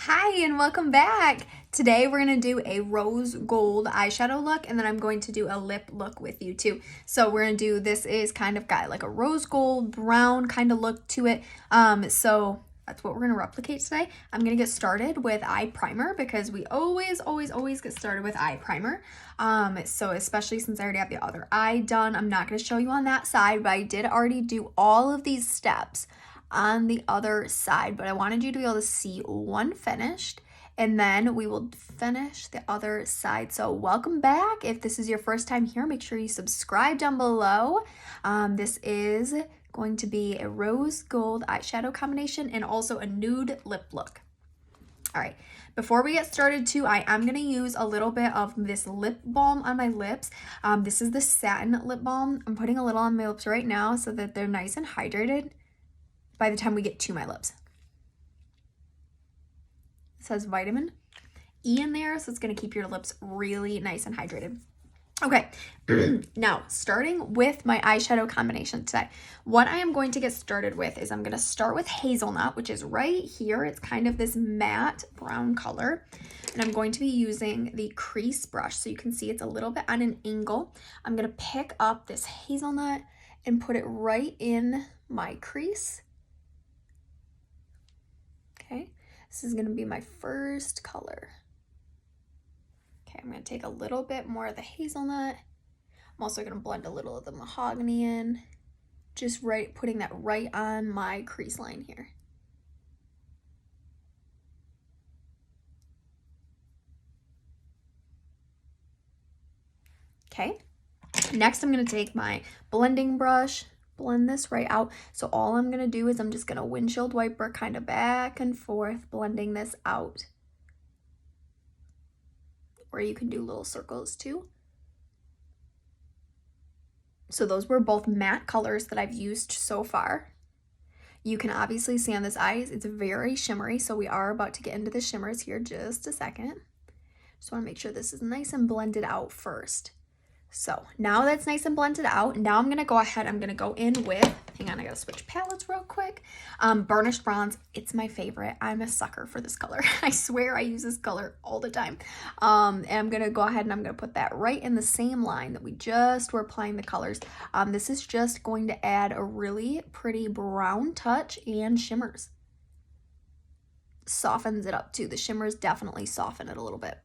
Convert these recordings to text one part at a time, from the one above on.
Hi and welcome back. Today we're going to do a rose gold eyeshadow look, and then I'm going to do a lip look with you too. So we're going to do, this is kind of got like a rose gold brown kind of look to it. So that's what we're going to replicate today. I'm going to get started with eye primer because we always get started with eye primer. So especially since I already have the other eye done, I'm not going to show you on that side, but I did already do all of these steps on the other side, but I wanted you to be able to see one finished, and then we will finish the other side. So welcome back. If this is your first time here, make sure you subscribe down below. This is going to be a rose gold eyeshadow combination and also a nude lip look. All right, before we get started too, I am going to use a little bit of this lip balm on my lips. This is the satin lip balm. I'm putting a little on my lips right now so that they're nice and hydrated by the time we get to my lips. It says vitamin E in there, so it's going to keep your lips really nice and hydrated. Okay, now starting with my eyeshadow combination today, what I am going to get started with is I'm going to start with Hazelnut, which is right here. It's kind of this matte brown color, and I'm going to be using the crease brush, so you can see it's a little bit on an angle. I'm going to pick up this Hazelnut and put it right in my crease. Okay, this is going to be my first color. Okay, I'm going to take a little bit more of the Hazelnut. I'm also going to blend a little of the Mahogany in, just putting that right on my crease line here. Okay, next I'm going to take my blending brush, blend this right out. So all I'm going to do is I'm just going to windshield wiper kind of back and forth, blending this out. Or you can do little circles too. So those were both matte colors that I've used so far. You can obviously see on this eye, it's very shimmery, so we are about to get into the shimmers here just a second. Just want to make sure this is nice and blended out first. So now that's nice and blended out, now I'm going to go ahead, I'm going to go in with, hang on, I got to switch palettes real quick. Burnished Bronze, it's my favorite. I'm a sucker for this color. I swear I use this color all the time. And I'm going to go ahead and I'm going to put that right in the same line that we just were applying the colors. This is just going to add a really pretty brown touch and shimmers. Softens it up too. The shimmers definitely soften it a little bit.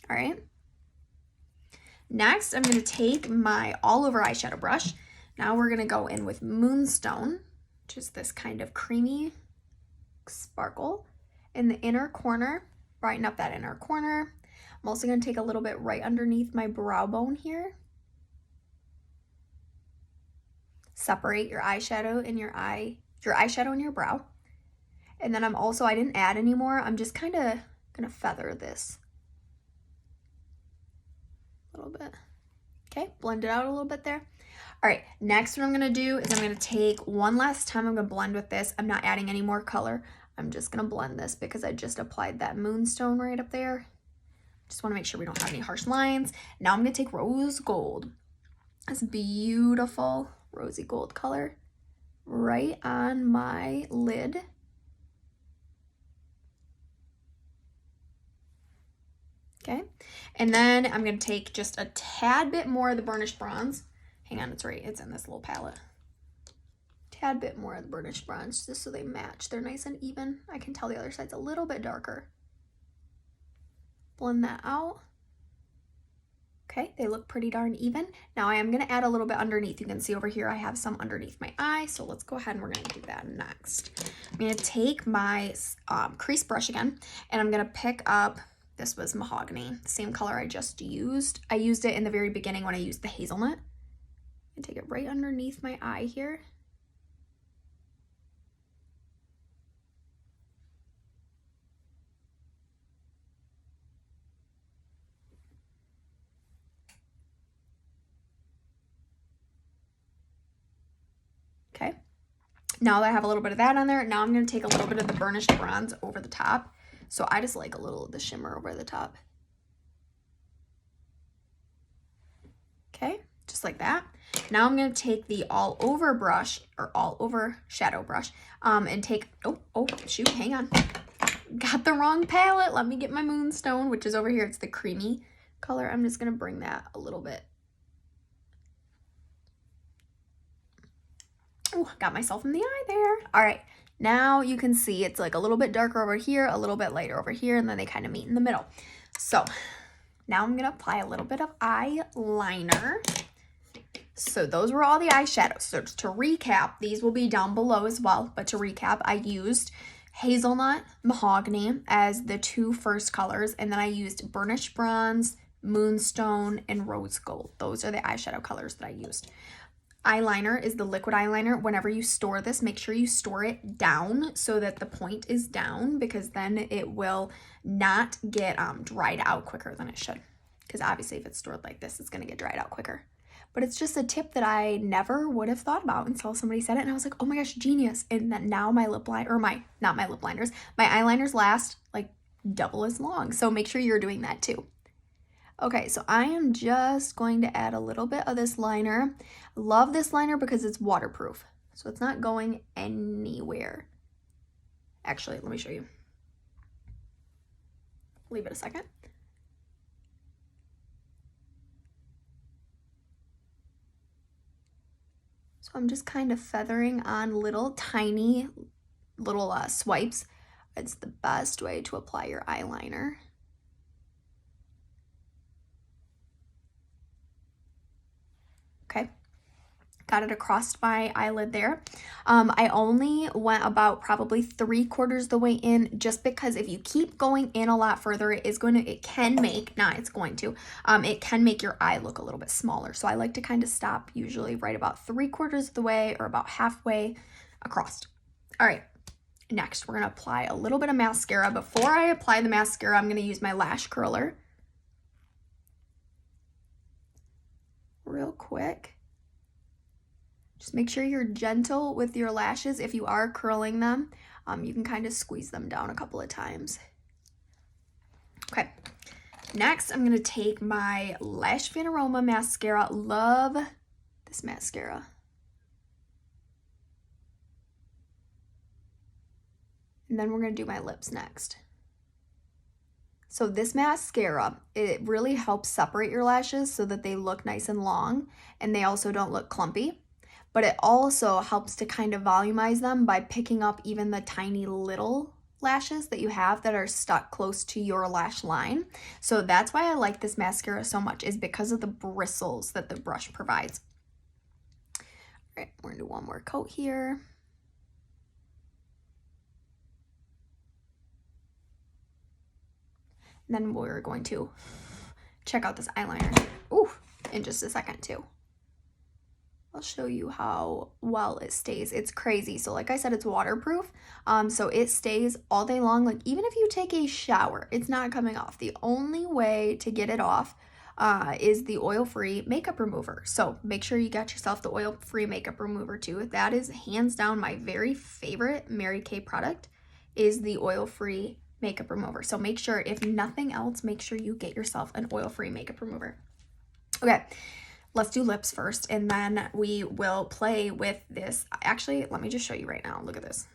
All right. Next, I'm going to take my all over eyeshadow brush. Now we're going to go in with Moonstone, which is this kind of creamy sparkle in the inner corner. Brighten up that inner corner. I'm also going to take a little bit right underneath my brow bone here. Separate your eyeshadow in your eyeshadow in your brow. And then I didn't add any more. I'm just kind of going to feather this a little bit. Okay, blend it out a little bit there. All right, next what I'm going to do is I'm going to take one last time, I'm going to blend with this. I'm not adding any more color. I'm just going to blend this because I just applied that Moonstone right up there. Just want to make sure we don't have any harsh lines. Now I'm going to take rose gold. This beautiful rosy gold color right on my lid. Okay, and then I'm going to take just a tad bit more of the Burnished Bronze. Hang on, it's in this little palette. Tad bit more of the Burnished Bronze, just so they match. They're nice and even. I can tell the other side's a little bit darker. Blend that out. Okay, they look pretty darn even. Now I am going to add a little bit underneath. You can see over here I have some underneath my eye, so let's go ahead and we're going to do that next. I'm going to take my crease brush again, and I'm going to pick up, this was Mahogany, the same color I just used. I used it in the very beginning when I used the Hazelnut. And take it right underneath my eye here. Okay, now that I have a little bit of that on there, now I'm going to take a little bit of the Burnished Bronze over the top. So I just like a little of the shimmer over the top. Okay, just like that. Now I'm going to take the all over brush, or all over shadow brush, and take, oh shoot, hang on. got the wrong palette. Let me get my Moonstone, which is over here. It's the creamy color. I'm just going to bring that a little bit. Oh, got myself in the eye there. All right, now you can see it's like a little bit darker over here, a little bit lighter over here, and then they kind of meet in the middle. So now I'm going to apply a little bit of eyeliner. So those were all the eyeshadows. So to recap, these will be down below as well. But to recap, I used Hazelnut, Mahogany as the two first colors. And then I used Burnished Bronze, Moonstone, and Rose Gold. Those are the eyeshadow colors that I used. Eyeliner is the liquid eyeliner. Whenever you store this, make sure you store it down so that the point is down, because then it will not get dried out quicker than it should. Because obviously if it's stored like this, it's going to get dried out quicker. But it's just a tip that I never would have thought about until somebody said it, and I was like, oh my gosh, genius. And then now my lip line, or not my lip liners, my eyeliners last like double as long. So make sure you're doing that too. Okay, so I am just going to add a little bit of this liner. Love this liner because it's waterproof, so it's not going anywhere. Actually, let me show you. Leave it a second. So I'm just kind of feathering on little tiny little swipes. It's the best way to apply your eyeliner. Okay, got it across my eyelid there. I only went about probably 3/4 the way in, just because if you keep going in a lot further, it can make your eye look a little bit smaller. So I like to kind of stop usually right about 3/4 of the way or about halfway across. All right, next we're gonna apply a little bit of mascara. Before I apply the mascara, I'm gonna use my lash curler. Real quick. Just make sure you're gentle with your lashes. If you are curling them, you can kind of squeeze them down a couple of times. Okay, next I'm going to take my Lash Fanaroma mascara. Love this mascara. And then we're going to do my lips next. So this mascara, it really helps separate your lashes so that they look nice and long, and they also don't look clumpy. But it also helps to kind of volumize them by picking up even the tiny little lashes that you have that are stuck close to your lash line. So that's why I like this mascara so much, is because of the bristles that the brush provides. All right, we're gonna do one more coat here. And then we're going to check out this eyeliner. Ooh, in just a second too. I'll show you how well it stays. It's crazy. So like I said, it's waterproof. So it stays all day long. Like even if you take a shower, it's not coming off. The only way to get it off is the oil-free makeup remover. So make sure you got yourself the oil-free makeup remover too. That is hands down my very favorite Mary Kay product, is the oil-free makeup remover. So make sure, if nothing else, make sure you get yourself an oil-free makeup remover. Okay, let's do lips first, and then we will play with this. Actually, let me just show you right now. Look at this.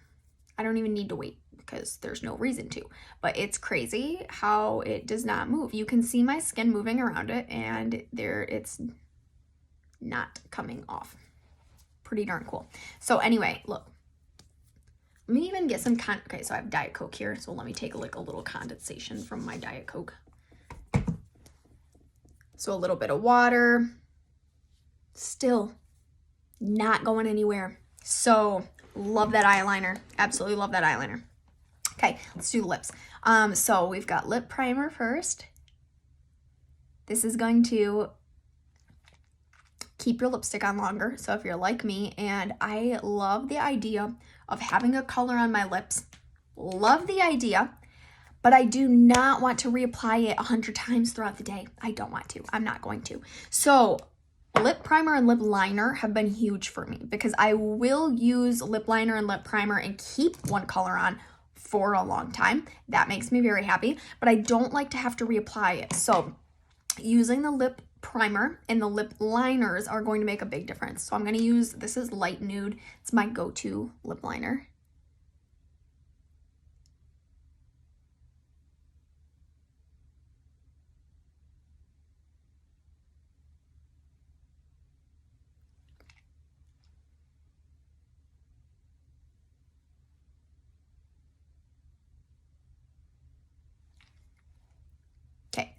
I don't even need to wait because there's no reason to, but it's crazy how it does not move. You can see my skin moving around it, and it's not coming off. Pretty darn cool. So anyway, look. Let me even get some okay, so I have Diet Coke here, so let me take like a little condensation from my Diet Coke. So a little bit of water. Still not going anywhere. So love that eyeliner. Absolutely love that eyeliner. Okay, let's do lips. So we've got lip primer first. This is going to keep your lipstick on longer. So if you're like me, and I love the idea of having a color on my lips, love the idea, but I do not want to reapply it 100 times throughout the day. I don't want to. I'm not going to. So lip primer and lip liner have been huge for me, because I will use lip liner and lip primer and keep one color on for a long time. That makes me very happy, but I don't like to have to reapply it. So using the lip primer and the lip liners are going to make a big difference. So I'm going to use, this is Light Nude. It's my go-to lip liner.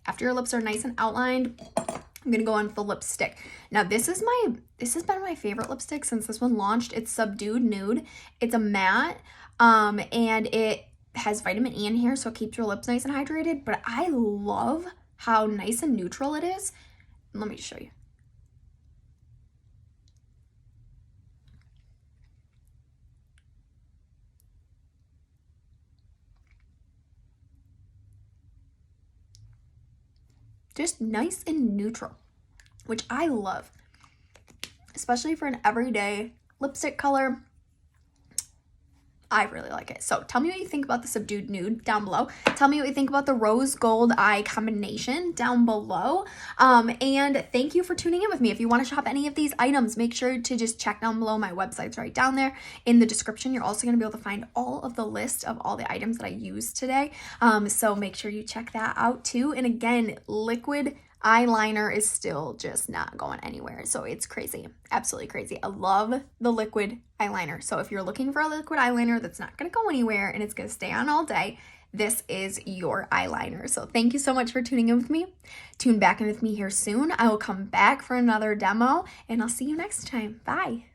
After your lips are nice and outlined, I'm gonna go on with the lipstick. Now this has been my favorite lipstick since this one launched. It's Subdued Nude. It's a matte, and it has vitamin E in here, so it keeps your lips nice and hydrated. But I love how nice and neutral it is. Let me show you. Just nice and neutral, which I love, especially for an everyday lipstick color. I really like it. So tell me what you think about the Subdued Nude down below. Tell me what you think about the rose gold eye combination down below. And thank you for tuning in with me. If you want to shop any of these items, make sure to just check down below. My website's right down there in the description. You're also going to be able to find all of the list of all the items that I used today. So make sure you check that out too. And again, liquid eyeliner is still just not going anywhere, so it's crazy, absolutely crazy. I love the liquid eyeliner. So if you're looking for a liquid eyeliner that's not going to go anywhere and it's going to stay on all day, this is your eyeliner. So thank you so much for tuning in with me. Tune back in with me here soon. I will come back for another demo, and I'll see you next time. Bye.